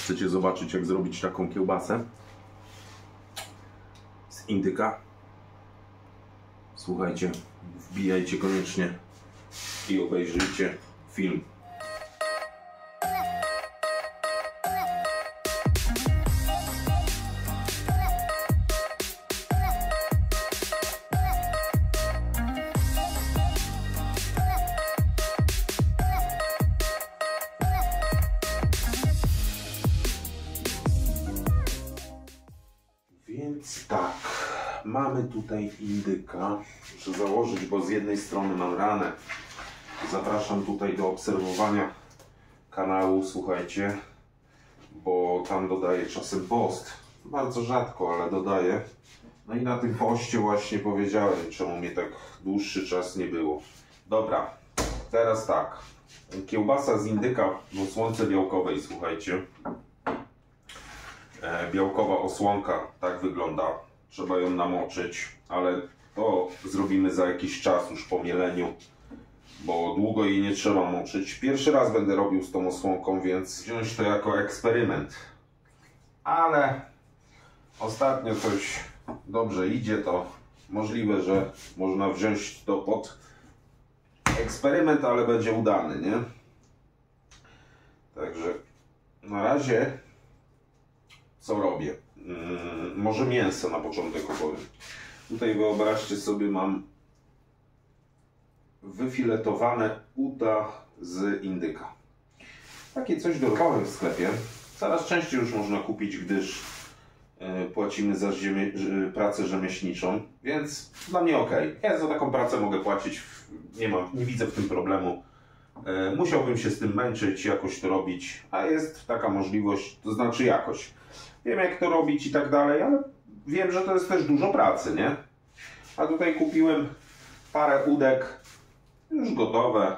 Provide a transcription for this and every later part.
Chcecie zobaczyć, jak zrobić taką kiełbasę z indyka? Słuchajcie, wbijajcie koniecznie i obejrzyjcie film. Więc tak, mamy tutaj indyka. Muszę założyć, bo z jednej strony mam ranę. Zapraszam tutaj do obserwowania kanału, słuchajcie, bo tam dodaję czasem post. Bardzo rzadko, ale dodaję. No i na tym poście właśnie powiedziałem, czemu mnie tak dłuższy czas nie było. Dobra, teraz tak. Kiełbasa z indyka w osłonce białkowej, słuchajcie. Białkowa osłonka, tak wygląda. Trzeba ją namoczyć, ale to zrobimy za jakiś czas już po mieleniu, bo długo jej nie trzeba moczyć. Pierwszy raz będę robił z tą osłonką, więc wziąć to jako eksperyment. Ale ostatnio coś dobrze idzie, to możliwe, że można wziąć to pod eksperyment, ale będzie udany, nie? Także na razie co robię? Może mięso na początek opowiem. Tutaj wyobraźcie sobie, mam wyfiletowane uda z indyka. Takie coś dorwałem w sklepie. Coraz częściej już można kupić, gdyż płacimy za pracę rzemieślniczą, więc dla mnie ok. Ja za taką pracę mogę płacić, nie widzę w tym problemu. Musiałbym się z tym męczyć, jakoś to robić, a jest taka możliwość, to znaczy jakoś. Wiem, jak to robić i tak dalej, ale wiem, że to jest też dużo pracy, nie? A tutaj kupiłem parę udek już gotowe,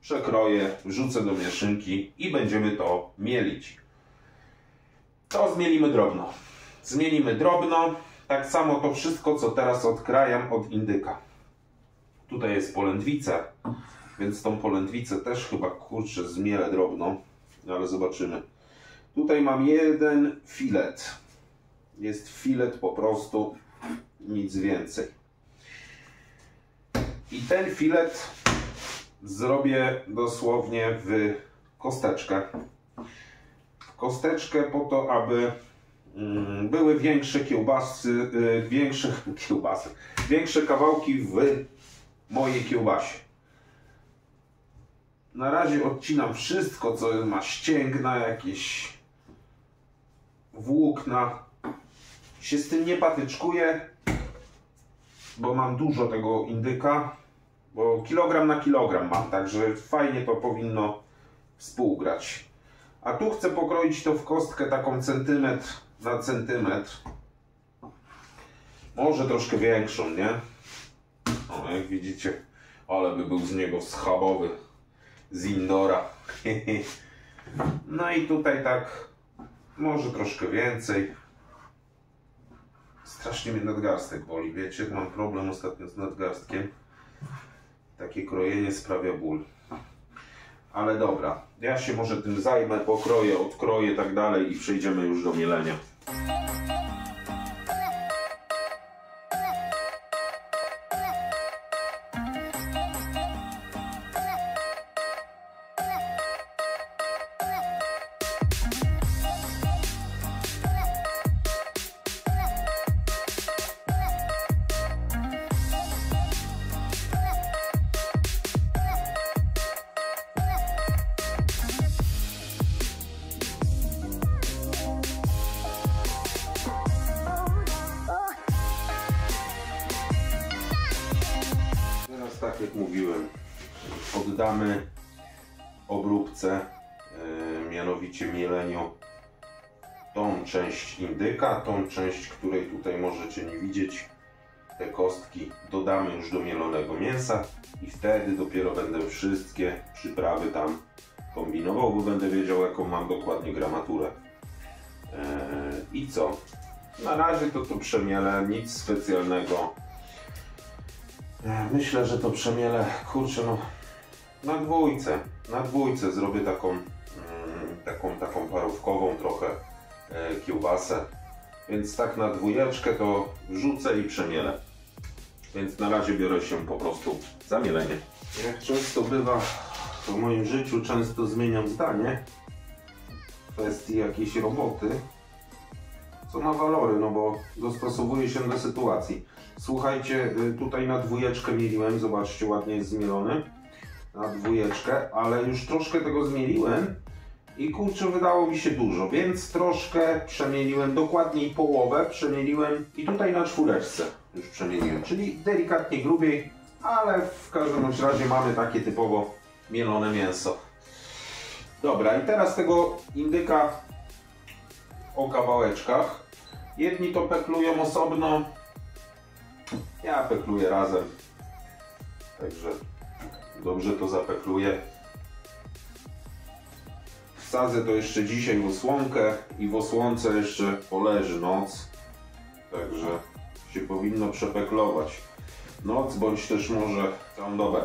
przekroję, wrzucę do mieszynki i będziemy to mielić. To zmielimy drobno. Zmielimy drobno, tak samo to wszystko, co teraz odkrajam od indyka. Tutaj jest polędwica, więc tą polędwicę też chyba, kurczę, zmielę drobno, ale zobaczymy. Tutaj mam jeden filet. Jest filet po prostu, nic więcej. I ten filet zrobię dosłownie w kosteczkę. W kosteczkę po to, aby były większe kiełbasy, większe kawałki w mojej kiełbasie. Na razie odcinam wszystko, co ma ścięgna, jakieś włókna. Się z tym nie patyczkuję, bo mam dużo tego indyka, bo kilogram na kilogram mam, także fajnie to powinno współgrać. A tu chcę pokroić to w kostkę taką centymetr na centymetr. Może troszkę większą, nie? O, jak widzicie, ale by był z niego schabowy. Z indora. No i tutaj tak, może troszkę więcej. Strasznie mnie nadgarstek boli, wiecie, mam problem ostatnio z nadgarstkiem. Takie krojenie sprawia ból. Ale dobra, ja się może tym zajmę, pokroję, odkroję, tak dalej i przejdziemy już do mielenia. Tak jak mówiłem, oddamy obróbce, mianowicie mieleniu, tą część indyka, tą część, której tutaj możecie nie widzieć, te kostki dodamy już do mielonego mięsa i wtedy dopiero będę wszystkie przyprawy tam kombinował, bo będę wiedział, jaką mam dokładnie gramaturę. I co? Na razie to przemielę, nic specjalnego. Myślę, że to przemielę, kurczę, no na dwójce zrobię taką parówkową trochę kiełbasę. Więc tak na dwójeczkę to wrzucę i przemielę. Więc na razie biorę się po prostu za mielenie. Jak często bywa w moim życiu, często zmieniam zdanie w kwestii jakiejś roboty, co ma walory, no bo dostosowuje się do sytuacji. Słuchajcie, tutaj na dwójeczkę mieliłem, zobaczcie, ładnie jest zmielony. Na dwójeczkę, ale już troszkę tego zmieliłem i kurczę, wydało mi się dużo, więc troszkę przemieliłem, dokładniej połowę przemieliłem i tutaj na czwóreczce już przemieliłem, czyli delikatnie grubiej, ale w każdym razie mamy takie typowo mielone mięso. Dobra, i teraz tego indyka o kawałeczkach. Jedni to peklują osobno, ja pekluję razem, także dobrze to zapekluję. Wsadzę to jeszcze dzisiaj w osłonkę i w osłonce jeszcze poleży noc, także się powinno przepeklować. Noc bądź też może całą dobę,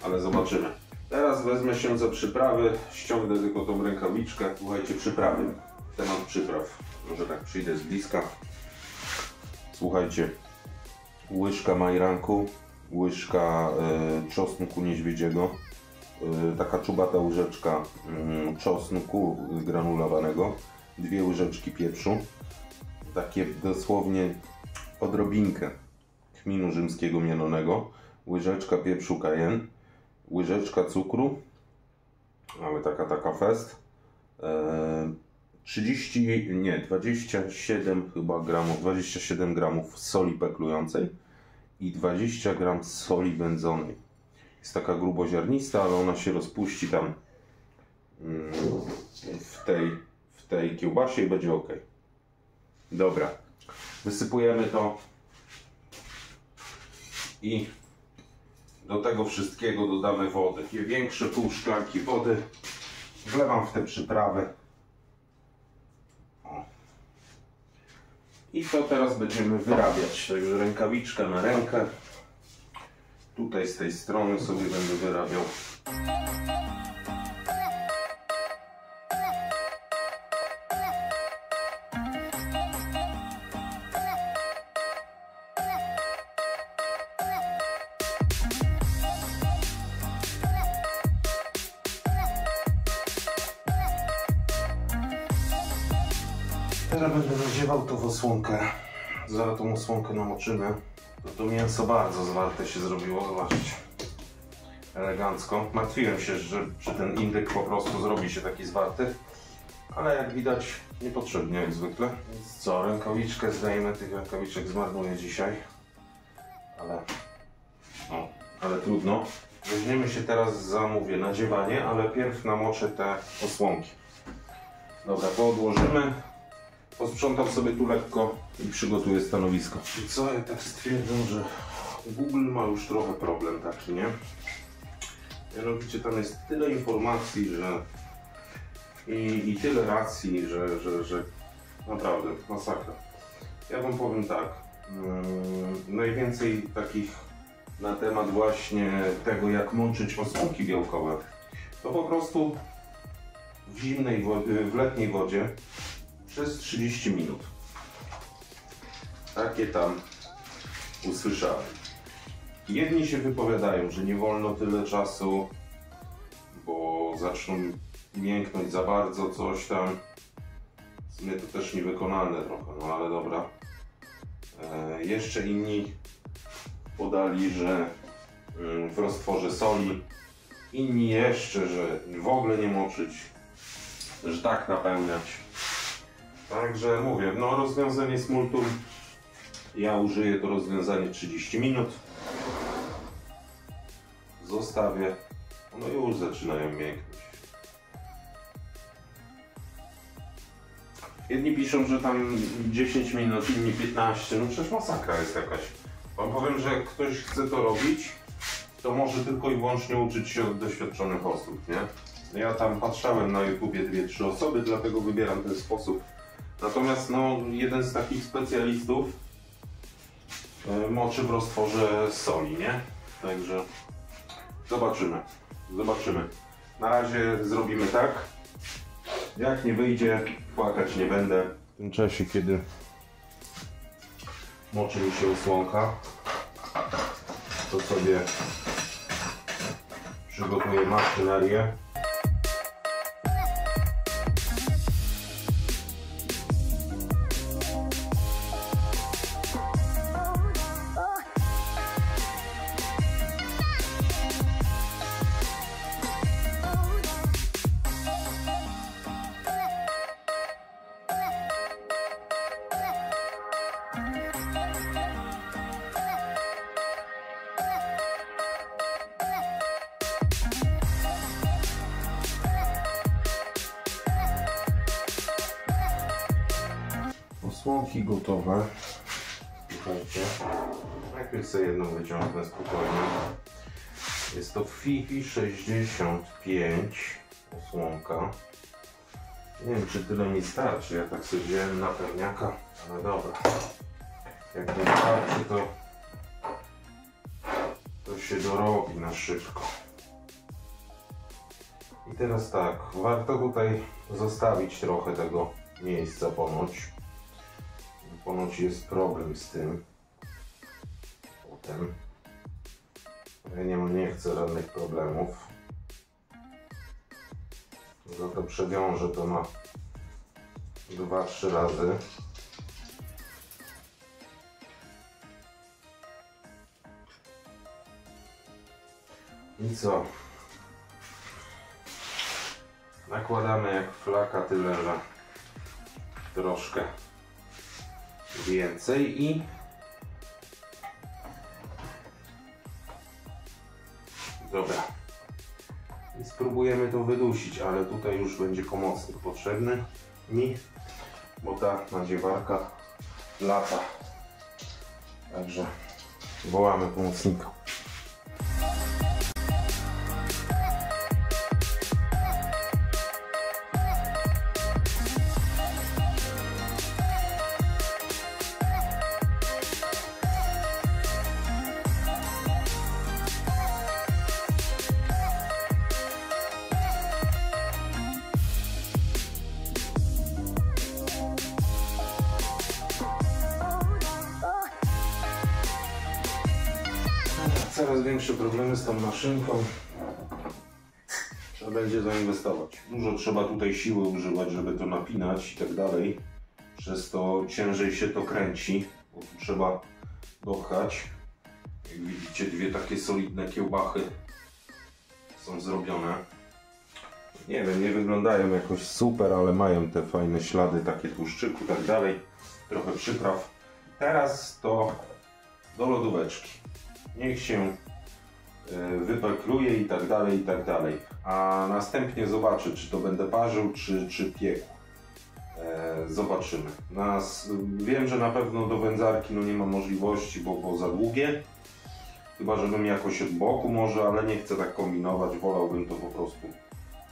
ale zobaczymy. Teraz wezmę się za przyprawy, ściągnę tylko tą rękawiczkę. Słuchajcie, przyprawy, temat przypraw, może tak przyjdę z bliska. Słuchajcie, łyżka majranku, łyżka czosnku niedźwiedziego, taka czubata łyżeczka czosnku granulowanego, 2 łyżeczki pieprzu, takie dosłownie odrobinkę kminu rzymskiego mielonego, łyżeczka pieprzu cayenne, łyżeczka cukru, mamy taka fest, 27 chyba gramów, 27 gramów soli peklującej i 20 gram soli wędzonej. Jest taka gruboziarnista, ale ona się rozpuści tam w tej kiełbasie i będzie ok. Dobra, wysypujemy to i do tego wszystkiego dodamy wodę. Większe pół szklanki wody wlewam w te przyprawy. O. I to teraz będziemy wyrabiać. Także rękawiczka na rękę. Tutaj z tej strony sobie będę wyrabiał. Teraz będę nadziewał to w osłonkę. Zaraz tą osłonkę namoczymy. To mięso bardzo zwarte się zrobiło, zobaczcie. Elegancko. Martwiłem się, że ten indyk po prostu zrobi się taki zwarty. Ale jak widać niepotrzebnie jak zwykle. Więc co, rękawiczkę zdejmę, tych rękawiczek zmarnuję dzisiaj. Ale trudno. Weźmiemy się teraz za, mówię, nadziewanie, ale pierw namoczę te osłonki. Dobra, to odłożymy. Posprzątam sobie tu lekko i przygotuję stanowisko. I co, ja tak stwierdzam, że Google ma już trochę problem taki, nie? Mianowicie tam jest tyle informacji, że i tyle racji, że naprawdę masakra. Ja wam powiem tak, najwięcej takich na temat właśnie tego, jak mączyć osłonki białkowe, to po prostu w letniej wodzie przez 30 minut. Takie tam usłyszałem. Jedni się wypowiadają, że nie wolno tyle czasu, bo zaczną mięknąć za bardzo, coś tam. W sumie to też niewykonalne trochę, no ale dobra. Jeszcze inni podali, że w roztworze soli. Inni jeszcze, że w ogóle nie moczyć, że tak napełniać. Także mówię, no rozwiązanie z multum, ja użyję to rozwiązanie 30 minut. Zostawię, one już zaczynają mięknąć. Jedni piszą, że tam 10 minut, inni 15, no przecież masakra jest jakaś. Wam powiem, że jak ktoś chce to robić, to może tylko i wyłącznie uczyć się od doświadczonych osób, nie? Ja tam patrzałem na YouTubie 2-3 osoby, dlatego wybieram ten sposób. Natomiast no, jeden z takich specjalistów moczy w roztworze soli, nie? Także zobaczymy. Na razie zrobimy tak. Jak nie wyjdzie, płakać nie będę. W tym czasie, kiedy moczy mi się osłonka, to sobie przygotuję maszynerię. Osłonki gotowe. Słuchajcie, najpierw sobie jedną wyciągnę spokojnie. Jest to FIFI 65 osłonka. Nie wiem, czy tyle mi starczy. Ja tak sobie wziąłem na pewniaka, ale dobra. Jak nie starczy, to się dorobi na szybko. I teraz tak, warto tutaj zostawić trochę tego miejsca ponoć. Ponoć jest problem z tym. Potem. Ja nie chcę żadnych problemów. Za to przewiążę to na 2-3 razy. I co? Nakładamy jak flaka, tyle że troszkę więcej i dobra. I spróbujemy to wydusić, ale tutaj już będzie pomocnik potrzebny mi, bo ta nadziewarka lata. Także wołamy pomocnika. Coraz większe problemy z tą maszynką. Trzeba będzie zainwestować. Dużo trzeba tutaj siły używać, żeby to napinać i tak dalej. Przez to ciężej się to kręci, bo tu trzeba dopchać. Jak widzicie, dwie takie solidne kiełbachy są zrobione. Nie wiem, nie wyglądają jakoś super, ale mają te fajne ślady, takie tłuszczyku i tak dalej. Trochę przypraw. Teraz to do lodóweczki. Niech się wypekluje i tak dalej, i tak dalej. A następnie zobaczę, czy to będę parzył, czy piekł. Zobaczymy. Wiem, że na pewno do wędzarki nie ma możliwości, bo za długie. Chyba, żebym jakoś od boku może, ale nie chcę tak kombinować. Wolałbym to po prostu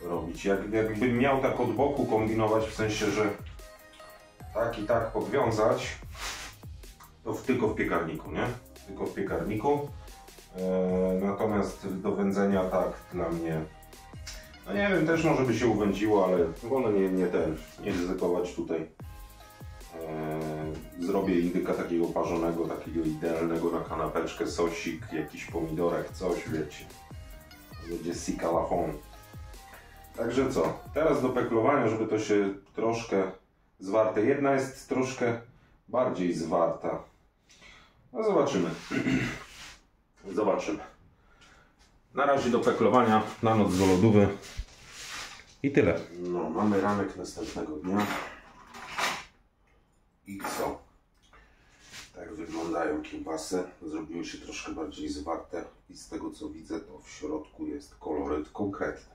robić. Jakbym miał tak od boku kombinować, w sensie, że tak i tak podwiązać, to tylko w piekarniku, nie? Tylko w piekarniku. Natomiast do wędzenia tak dla mnie, no nie wiem, też może by się uwędziło, ale wolę nie ryzykować tutaj. Zrobię indyka takiego parzonego, takiego idealnego na kanapeczkę, sosik, jakiś pomidorek, coś, wiecie. Będzie sika la fond. Także co? Teraz do peklowania, żeby to się troszkę zwarte. Jedna jest troszkę bardziej zwarta. No zobaczymy. Zobaczymy. Na razie do peklowania, na noc do lodówy i tyle. No, mamy ranek następnego dnia. I co? Tak wyglądają kiełbasy. Zrobiły się troszkę bardziej zwarte i z tego co widzę, to w środku jest koloryt konkretny.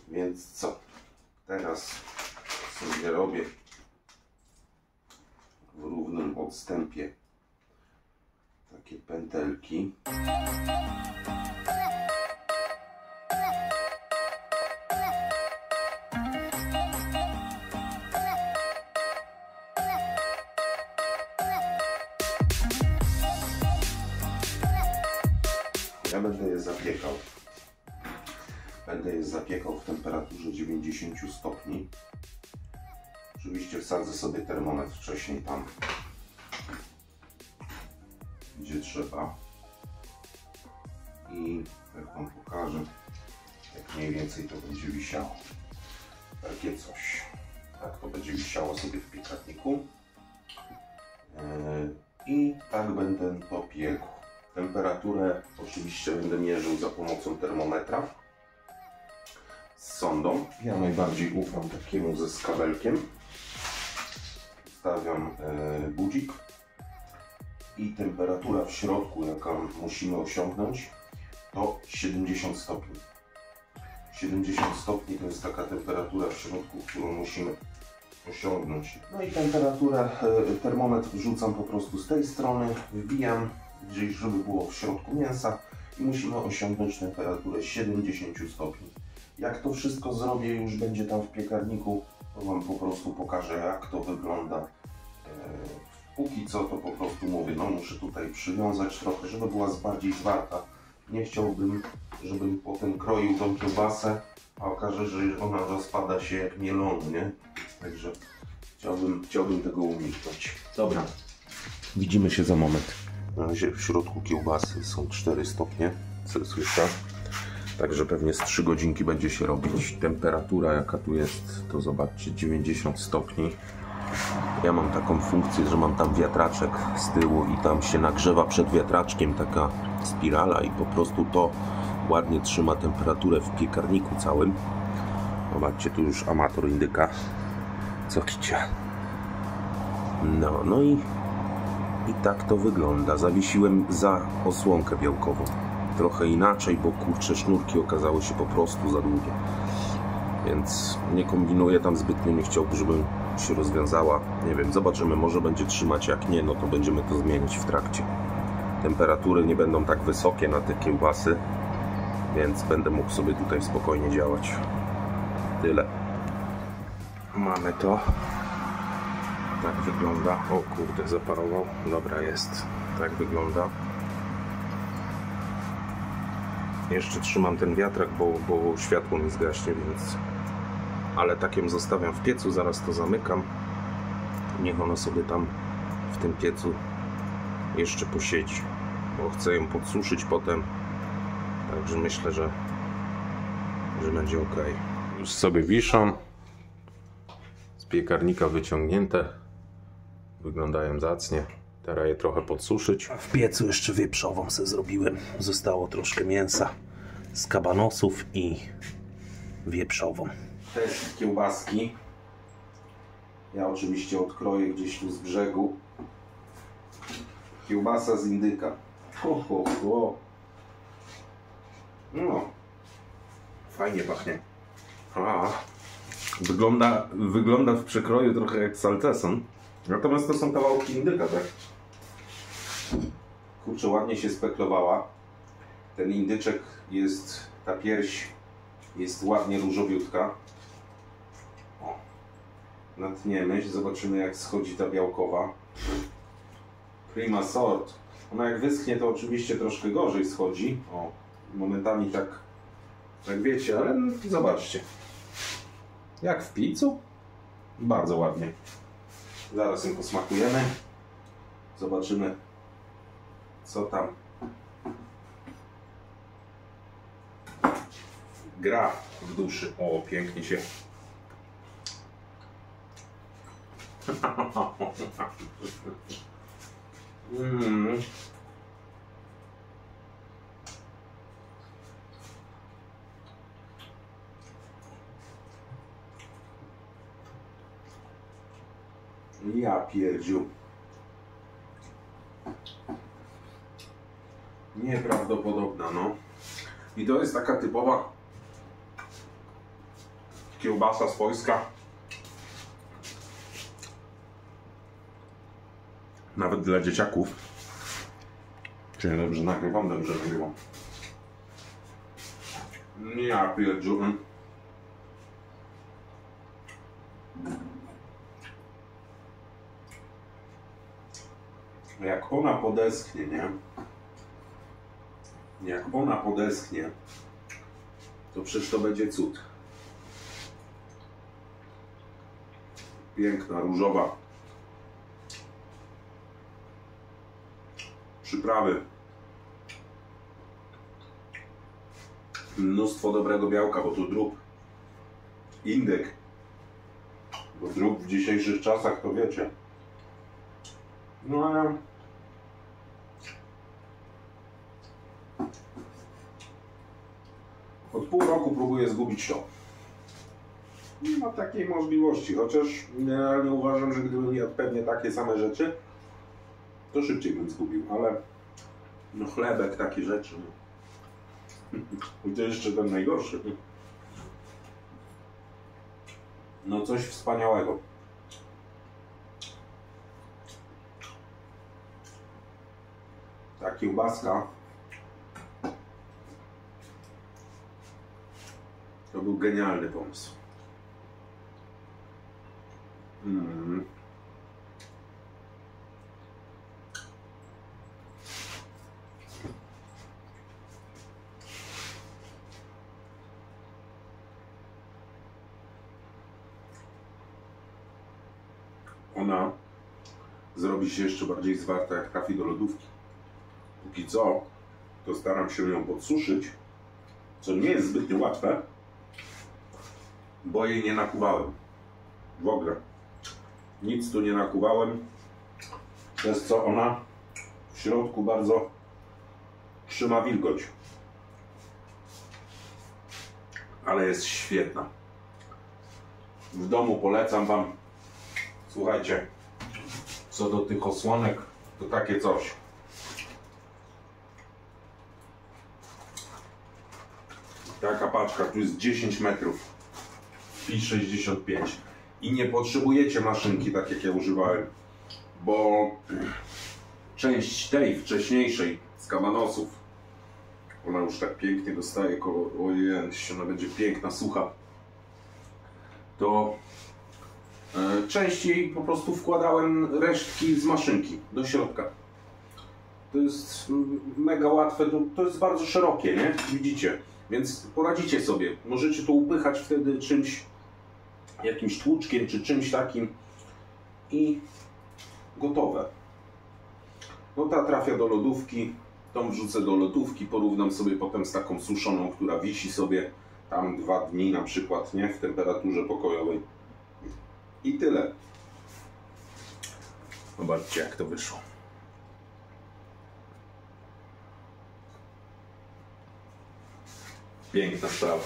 Więc co? Teraz sobie robię w równym odstępie takie pętelki. Ja będę je zapiekał. Będę je zapiekał w temperaturze 90 stopni. Oczywiście wsadzę sobie termometr wcześniej tam, gdzie trzeba. I jak Wam pokażę, jak mniej więcej to będzie wisiało. Takie coś. Tak to będzie wisiało sobie w piekarniku. I tak będę to piekł. Temperaturę oczywiście będę mierzył za pomocą termometra z sondą. Ja najbardziej ufam takiemu ze skabelkiem. Stawiam budzik i temperatura w środku, jaką musimy osiągnąć, to 70 stopni. 70 stopni to jest taka temperatura w środku, którą musimy osiągnąć. No i temperaturę, termometr wrzucam po prostu z tej strony, wbijam gdzieś, żeby było w środku mięsa i musimy osiągnąć temperaturę 70 stopni. Jak to wszystko zrobię, już będzie tam w piekarniku, to Wam po prostu pokażę, jak to wygląda. Póki co to po prostu mówię, no muszę tutaj przywiązać trochę, żeby była bardziej zwarta. Nie chciałbym, żebym potem kroił tą kiełbasę, a okaże, że ona rozpada się jak mielon, nie? Także chciałbym tego uniknąć. Dobra, widzimy się za moment. Na razie w środku kiełbasy są 4 stopnie Celsjusza, także pewnie z 3 godzinki będzie się robić. Temperatura jaka tu jest, to zobaczcie, 90 stopni. Ja mam taką funkcję, że mam tam wiatraczek z tyłu i tam się nagrzewa przed wiatraczkiem taka spirala i po prostu to ładnie trzyma temperaturę w piekarniku całym. Zobaczcie, tu już amator indyka. Co kicia. No i tak to wygląda. Zawiesiłem za osłonkę białkową. Trochę inaczej, bo kurczę, sznurki okazały się po prostu za długie. Więc nie kombinuję tam zbytnio, nie chciałbym, żeby się rozwiązała. Nie wiem, zobaczymy, może będzie trzymać, jak nie, no to będziemy to zmienić w trakcie. Temperatury nie będą tak wysokie na te kiełbasy, więc będę mógł sobie tutaj spokojnie działać. Tyle. Mamy to. Tak wygląda. O kurde, zaparował. Dobra, jest. Tak wygląda. Jeszcze trzymam ten wiatrak, bo światło mi zgaśnie, więc... Ale tak ją zostawiam w piecu, zaraz to zamykam. Niech ona sobie tam w tym piecu jeszcze posiedzi, bo chcę ją podsuszyć potem. Także myślę, że będzie ok. Już sobie wiszą. Z piekarnika wyciągnięte. Wyglądają zacnie. Teraz je trochę podsuszyć. A w piecu jeszcze wieprzową sobie zrobiłem. Zostało troszkę mięsa z kabanosów i wieprzową. Test kiełbaski. Ja oczywiście odkroję gdzieś tu z brzegu. Kiełbasa z indyka. No. Fajnie pachnie. Wygląda w przekroju trochę jak salceson. Natomiast to są kawałki indyka, tak? Kurczę, ładnie się speklowała. Ten indyczek jest, ta pierś jest ładnie różowiutka. Natniemy, zobaczymy jak schodzi ta białkowa. Prima sort. Ona jak wyschnie, to oczywiście troszkę gorzej schodzi. O, momentami tak wiecie, ale zobaczcie. Jak w pizzu? Bardzo ładnie. Zaraz ją posmakujemy. Zobaczymy, co tam gra w duszy. O, pięknie się. Ja pierdziu. Nieprawdopodobna, no. I to jest taka typowa kiełbasa swojska. Nawet dla dzieciaków. Czy dobrze nagrywam? Dobrze nagrywam. Ja pierdziu. Jak ona podeschnie, nie? Jak ona podeschnie, to przecież to będzie cud. Piękna, różowa. Przyprawy. Mnóstwo dobrego białka, bo to drób. Indyk. Bo drób w dzisiejszych czasach to wiecie. No ale... Od pół roku próbuję zgubić to. Nie ma takiej możliwości, chociaż nie uważam, że gdybym jadł pewnie takie same rzeczy, to szybciej bym zgubił, ale no chlebek, takie rzeczy. I to jeszcze ten najgorszy. No coś wspaniałego. Ta kiełbaska to był genialny pomysł. Ona zrobi się jeszcze bardziej zwarta, jak trafi do lodówki. Póki co, to staram się ją podsuszyć, co nie jest zbytnio łatwe, bo jej nie nakuwałem. W ogóle. Nic tu nie nakuwałem, przez co ona w środku bardzo trzyma wilgoć. Ale jest świetna. W domu polecam Wam. Słuchajcie, co do tych osłonek, to takie coś. Taka paczka, tu jest 10 metrów i 65. I nie potrzebujecie maszynki, tak jak ja używałem, bo część tej wcześniejszej z kabanosów, ona już tak pięknie dostaje koło, ojej, ona będzie piękna, sucha, to częściej po prostu wkładałem resztki z maszynki do środka. To jest mega łatwe, to jest bardzo szerokie, nie? Widzicie? Więc poradzicie sobie. Możecie to upychać wtedy czymś, jakimś tłuczkiem czy czymś takim i gotowe. No ta trafia do lodówki, tą wrzucę do lodówki, porównam sobie potem z taką suszoną, która wisi sobie tam 2 dni na przykład, nie? W temperaturze pokojowej. I tyle. Zobaczcie, jak to wyszło. Piękna sprawa.